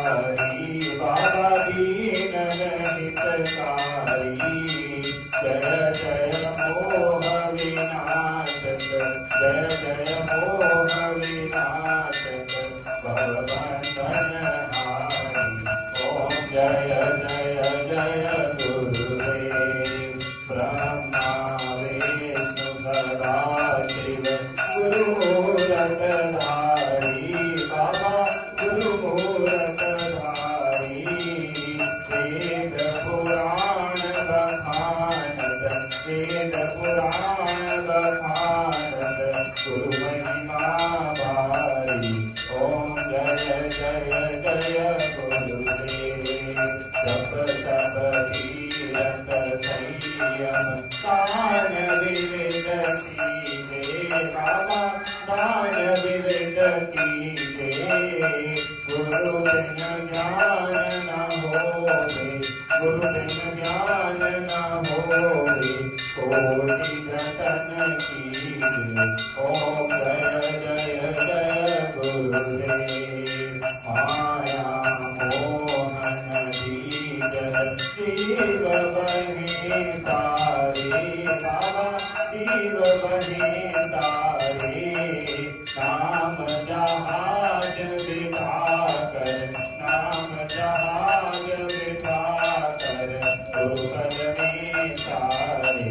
बाबा दीन हितकारी जय जय मोह विनाशक जय जय मोह विनाशक भवबंधन हारी ओम जय जय जय गुरुदेव ब्रह्मा विष्णु सदा शिव गुरु मूरतधारी बाबा गुरु मूरतधारी वेद पुराण बखानत वेद पुराण बखानत गुरु महिमा भारी ओम जय जय जय गुरुदेव जप तप तीरथ संयम दान विविध कीजे बाबा दान विविध कीजे गुरु बिन ज्ञान न होवे गुरु बिन ज्ञान न होवे कोटि रतन कीजे ओम जय जय जय गुरुदेव माया मोहन बीज जीव बहे सारे बाबा जीव बहे सारे नाम जहाज विभाकर नाम जहाज विभाकर गुरुपद में सारे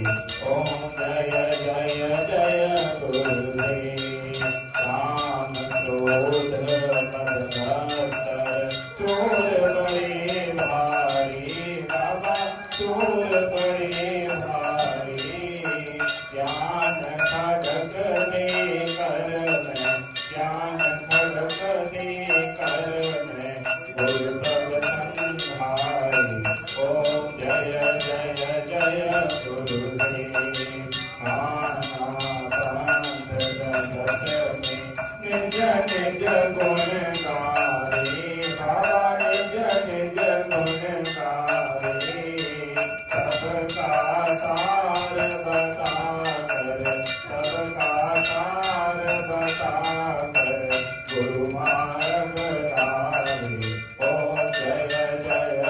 ओम जय जय जय गुरुदेव राम क्रोध मदभक्तर चोर पड़े भारी बाबा चोर पड़े भारी ज्ञान खड़क दे कर में ज्ञान खड़क दे कर में गुरु तब संहारी ओम जय जय जय गुरुदेव नाना पंथ जगत में निज निज गुण गारे बाबा निज निज गुण गारे सबका सार बता कर सबका सार बता कर गुरु मार्ग तारे ओम जय जय जय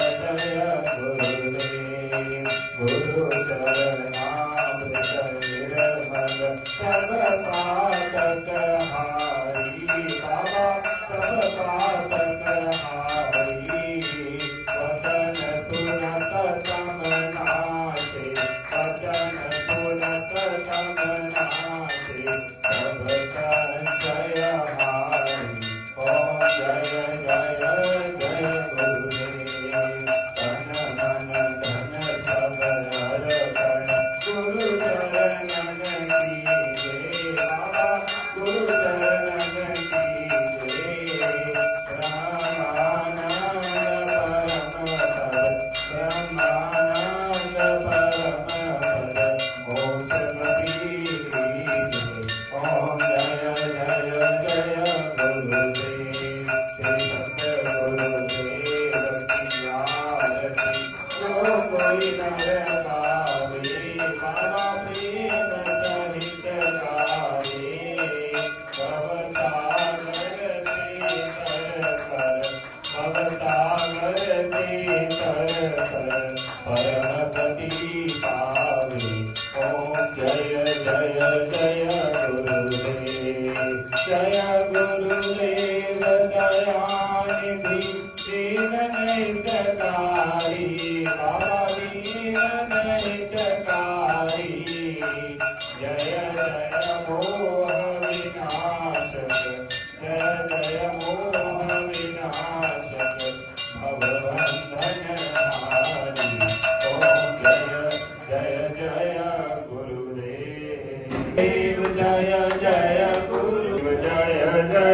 गुरुदेव गुरु चरणामृत निर्मल सब पातक हारी बाबा सब पातक हारी वचन पुनत समनाते वचन पुनत समनाते सब संशय हारी ओम जय जय जय गुरुदेव तन मन धन सब अर्पण गुरु चरणन कीजे बाबा गुरु चरणन कीजे ब्रह्मानंद परम पद मोक्ष गति लीजे ओम जय जय जय गुरुदेव श्री सत्य गुरुदेव की आरती जो कोई नर पावे बाबा प्रेम सहित गावे भवसागर से तर पर भवसागर से तर पर परम पति पावे ओम जय जय जय गुरुदेव जय गुरुदेव दयानिधि दीन हितकारी बाबा दीन हितकारी जय जय मोह विनाशक जय जय मोह विनाशक भवबंधन हारी ओम जय जय जय गुरुदेव जय जय गुरु जय जय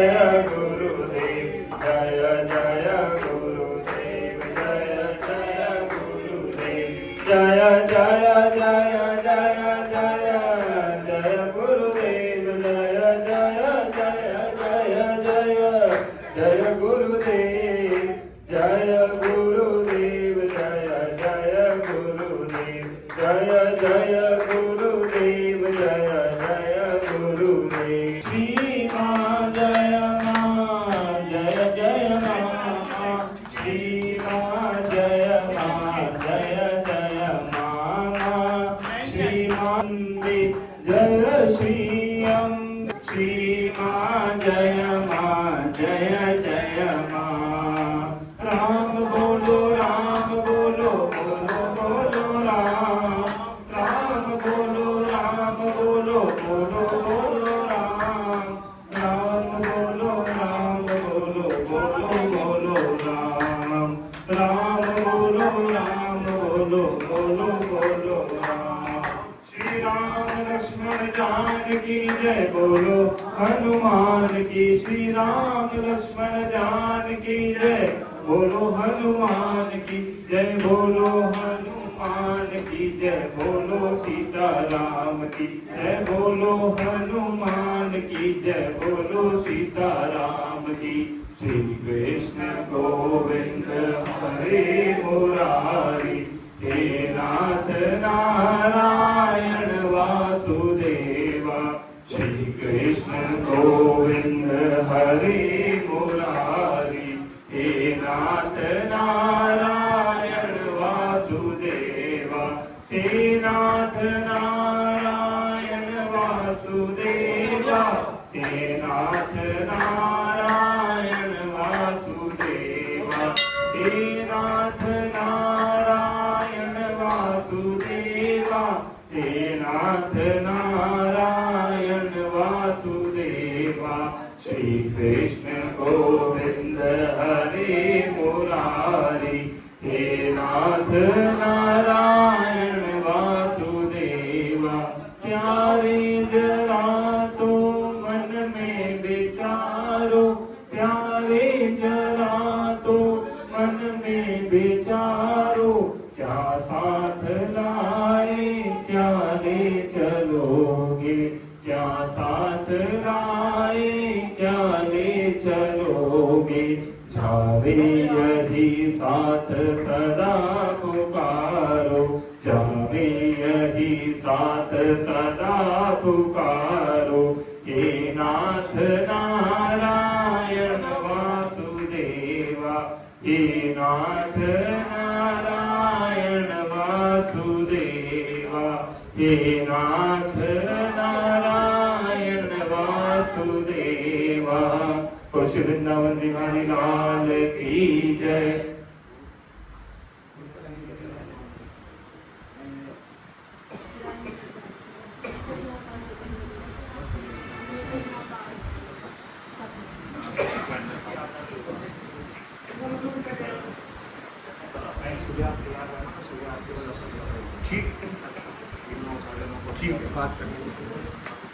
जय माँ जय जय माँ। राम बोलो बोलो बोलो राम। राम बोलो बोलो बोलो राम। राम बोलो बोलो राम। राम बोलो बोलो राम। श्री राम लक्ष्मण जानकी जय बोलो हनुमान की। श्री राम लक्ष्मण जानकी जय बोलो हनुमान की जय। बोलो हनुमान की जय। बोलो सीता राम की जय। बोलो हनुमान की जय। बोलो सीता राम की। श्री कृष्ण गोविंद हरे मुरारी। हे नाथ नारायण वासुदेवा। श्री कृष्ण गोविंद हरे मुरारी। हे नाथ नारायण वासुदेवा। हे नाथ नारायण वासुदेवा। हे नाथ नारायण वासुदेवा। हे नाथ नारायण वासुदेवा। हे नाथ नारायण वासुदेवा। श्री कृष्ण गोविंद हरे मुरारी। हे नाथ नारायण वासुदेवा। प्यारे जरा तो मन में विचारो। प्यारे जरा तो मन में विचारो। क्या साथ लाए क्या ले चलोगे। क्या साथ लाए क्या ले चलोगे। जावे यदि साथ सदा पुकारो। जावे यदि साथ सदा पुकारो। हे नाथ नारायण वासुदेवा। हे नाथ नारायण वासुदेवा। हे नाथ नारायण वासुदेवा। खुश वृंदावन बिहारी लाल की जय। ठीक है, बात करेंगे।